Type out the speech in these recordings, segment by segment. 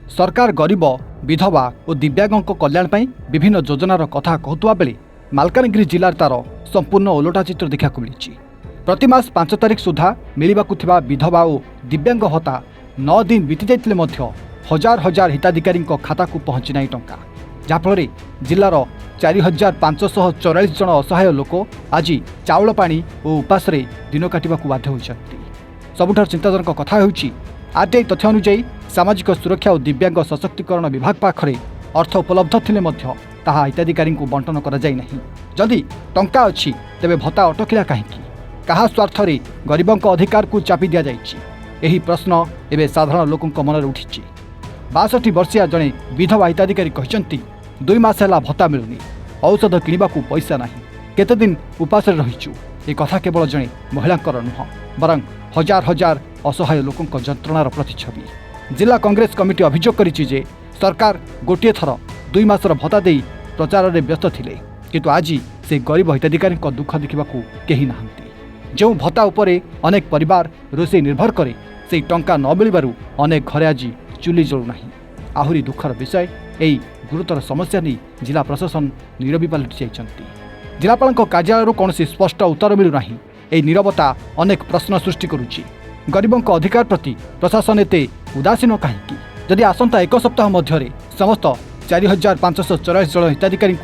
सरकार गरीब विधवा और दिव्यांगों कल्याण पर विभिन्न योजनार कथा कहता बेले मालकानगिरी जिलार तार संपूर्ण ओलटा चित्र देखा मिली। प्रतिमास 5 तारिख सुधा मिलवा विधवा और दिव्यांग भत्ता 9 दिन बीती जाते हजार हजार हिताधिकारी खाता को पहुंची ना टंका, जहाँफल जिलार 4544 जन असहाय लोक आज चाउल पानी और उपास दिन काटा बाध्य होती। सबुठ चिंताजनक कथा होउछि आरटीआई तथ्य अनुसार सामाजिक सुरक्षा और दिव्यांग सशक्तिकरण विभाग पाखरे अर्थ उपलब्ध थिले मध्य ताहा हिताधिकारी बंटन करा जाय नहीं। जदि टंका अछि तेबे भत्ता अटकिला काहेकि, कहा स्वार्थ रे गरीबों अधिकार को चापी दिया जायछि, एही प्रश्न एबे साधारण लोकंक मन रे उठिछि। 62 वर्षीय जने विधवा हिताधिकारी कहचंती 2 मास ହେଲା भत्ता मिलुनी, औषध किनिबाकू पैसा नाही, केते दिन उपास रहिछु। ए कथा केवल जने महिलांकर नुह बरं हजार हजार असहाय लोकंक जंत्रणार प्रतिछवि। जिला कांग्रेस कमिटी अभियोग करिछि जे सरकार गोटे थर 2 मासर भत्ता देई प्रचार रे व्यस्त थिले, किंतु आज से गरीब हिताधिकारी दुख देखा केही नाहंती। जो भत्ता उपरे अनेक परिवार रोषे निर्भर करे से टंका न मिलबारु अनेक घरे आज चुली जळु नाही। आहुरी दुखर विषय एई गुरुतर समस्या नहीं जिला प्रशासन नीरवी पलटि जाइछंती। जिलापालक कार्यालय कौन स्पष्ट उत्तर मिलू नाही। एई नीरवता अनेक प्रश्न सृष्टि करुछि। गरीबों अधिकार प्रति प्रशासन एते उदासीन कहीं? जदि आसंता 1 सप्ताह मध्य समस्त 4544 जन हिताधिकारी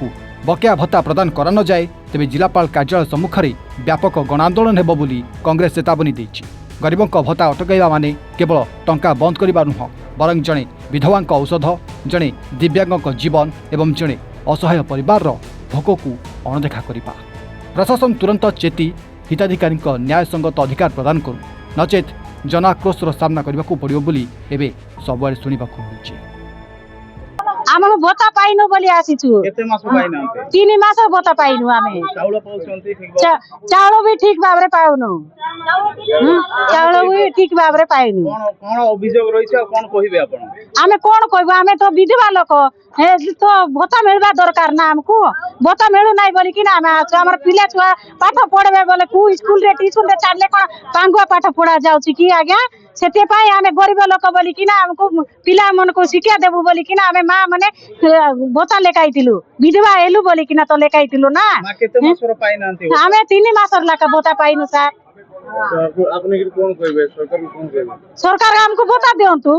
बकेया भत्ता प्रदान करा न जाए तेबे जिलापाल कार्यालय सम्मुख में व्यापक गणांदोलन हेबो बोली कांग्रेस चेतावनी देछि। गरीबों भत्ता अटकाइबा माने केवल टंका बंद करबा नुह, बरं जड़े विधवा औषध, जड़े दिव्यांग जीवन एवं जड़े असहाय परिवार भोक को अणदेखा करबा। प्रशासन तुरंत चेती हिताधिकारी न्यायसंगत अधिकार प्रदान करू, नचेत जनाक्रोशर सामना करने को पड़ो बोली एबे सबुआड़े शुणा मिलुछि। आम भत्ता पाइनु बोली आसीछु। 3 मास भत्ता पाइनु। आमे चाउल भी ठीक भाव रे पाउनु। चाउल भी ठीक भाव रे पाइनु। कोन अभियोग रहिछ कोन कहिबे आपण? आमे कोन कहबो, आमे तो विधवा लोक हे तो भत्ता मिलबा दरकार ना। हमको भत्ता मिलु नाही बोली कि ना आमे हमर पिला छुआ पाठ पढबे बोले को स्कूल रे ट्यूशन रे चालले कोन पांगुआ पाठ पढा जाउछि कि आज्ञा। सेते पाई आमे गरीब लोक बोली कि ना हमको पिला मन को शिक्षा देबु बोली कि ना आमे मां माने भत्ता लेकाइतिलु, विधवा हेलु बोली कि ना तो लेकाइतिलु ना। मा केते मासर पाइ नांती? आमे 3 मासर लाका भत्ता पाइनु सर। आपने कि कोन कहबे? सरकार को कोन कहबे? सरकार हमको भत्ता देंतु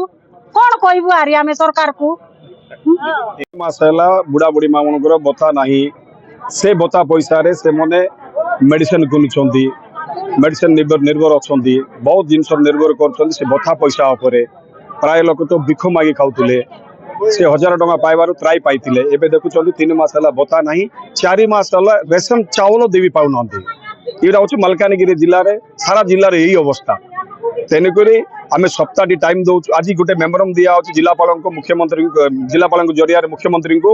कोन कहबु आरी आमे सरकार को। 3 मास हैला बुढ़ा बुढ़ी मां मनकर भत्ता नाही, से भत्ता पैसा रे से मने मेडिसिन किनुछंती, मेडिसिन निर्भर अछंती, बहुत जिनस निर्भर करछंती से भत्ता पैसा उपरे। प्राय लोक तो भिख मागी खाउतिले, से 1000 टका पाइबारु त्राई पाइतिले। एबे देखुछंती 3 मास हैला भत्ता नाही, 4 मास हैला रेशन चावल देवी पाउ नंती। एटा होछि मालकानगिरी जिल्ला रे, सारा जिल्ला रे एही अवस्था। तेनकरी आमे सप्ताहटी टाइम दउ। आज गोटे मेमोरम दिया होछि जिलापाल को, मुख्यमंत्री जिलापाल जरिया मुख्यमंत्री को,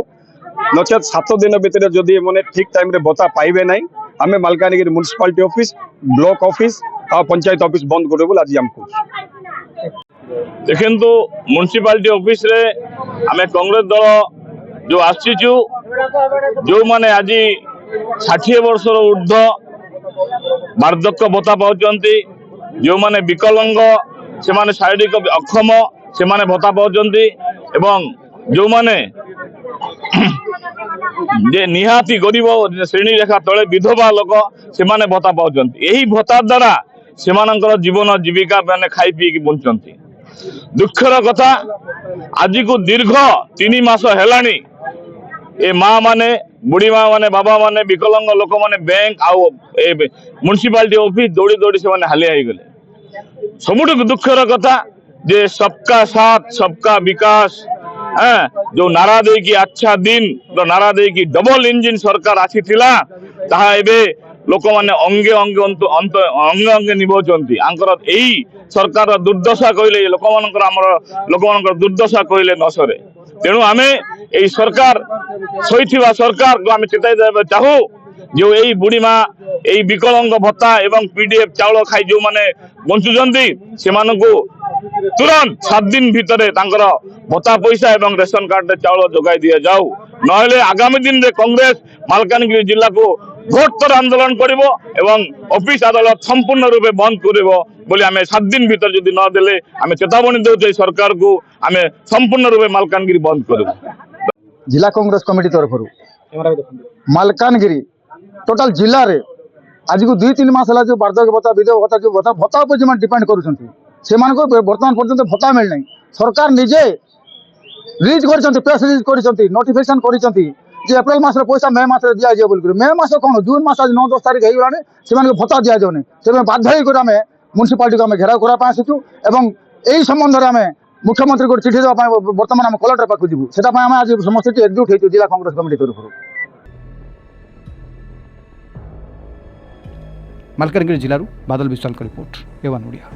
नचेत 7 दिन भितर जदि माने ठीक टाइम रे भत्ता पाइबे नहीं आमे Malkangiri municipality office, block office और पंचायत ऑफिस बंद करबे बोल आज हमको। देखंतु म्युनिसिपालिटी ऑफिस रे आमे कांग्रेस दल जो आसीचु, जो माने आज 60 वर्षर ऊर्ध्व वार्धक्य भत्ता पाउचंती, जो माने विकलांग से माने शारीरिक अक्षम से माने भत्ता पाउचंती, एवं जो माने जे निहाती गरीब श्रेणी रेखा तले विधवा लोक से माने भत्ता पाउचंती। एही भत्ता द्वारा से मानकर जीवन जीविका माने खाई पी के बंचंती। दुखर कथा आज को दीर्घ 3 मास हेलानी ए माँ माने, बुढ़ी माँ माने, बाबा माने, विकलांग लोक माने बैंक आउ म्युनिसिपालिटी ऑफिस दौड़ी दौड़ी से माने हालिया हो गले। सबुठ दुखर कथा जे सबका साथ सबका विकास जो नारा दे की अच्छा दिन तो नारा दे की डबल इंजिन सरकार आसीथिला, ताहा एबे लोक माने अंगे अंगे अंगे अंगे निभौचंती। आंकर एही सरकार दुर्दशा कहले लोक मानकर हमर लोक मानकर दुर्दशा कहले न सरे। तेणु आमे एही सरकार सहिथिबा सरकार को आमे चेताई देबा चाहू जो यही बुढ़ी माँ यही विकलांग भत्ता एवं पीडीएफ चाउल खाई जो माने बंचुचंती से मानकु तुरंत 7 दिन भितर तांकर भत्ता पैसा एवं रेशन कार्ड चाउल जोगाई दिया जाऊ। नहले आगामी दिन रे कांग्रेस मालकानगिरी जिला को ঘোরতর আন্দোলন করিব এবং অফিস আদালত সম্পূর্ণ রূপে বন্ধ করিব বলে আমি 7 দিন ভিতর যদি ন দেলে আমি চেতাবনী দেউছি সরকারକୁ আমি সম্পূর্ণ রূপে মালকানগিরি বন্ধ করিব। जिला कांग्रेस कमिटी तरफ मालकानगिरी टोटाल जिले में आज को 2-3 मास है जो वार्धक्य भत्ता विधवा भत्ता जो भत्ता पर जो डिपेंड कर बर्तमान पर्यंत भत्ता मिलना सरकार निजे रिलीज कर प्रेस रिलीज कर नोटिफिकेशन कर एप्रिल मास पैसा मे मास दिया बोल मे मास कौन जून मास आज 9-10 तारीख हो गलानी से भत्ता दि जाऊनी से बाध्य होकर आम म्यूनिसिपालिटी को घेराव करने आसुचु एवं यही संबंध में आम मुख्यमंत्री को चिठी देवा बर्तमान आम कलेक्टर पाक जीवु से आज समस्त एकजुट हो जिला कांग्रेस कमिटी तरफ। मालकानगिरी जिल्लाରୁ ବାଦଲ ବିଶ୍ୱାଳଙ୍କ ରିପୋର୍ଟ ଏୱାନ୍ ଓଡ଼ିଆ।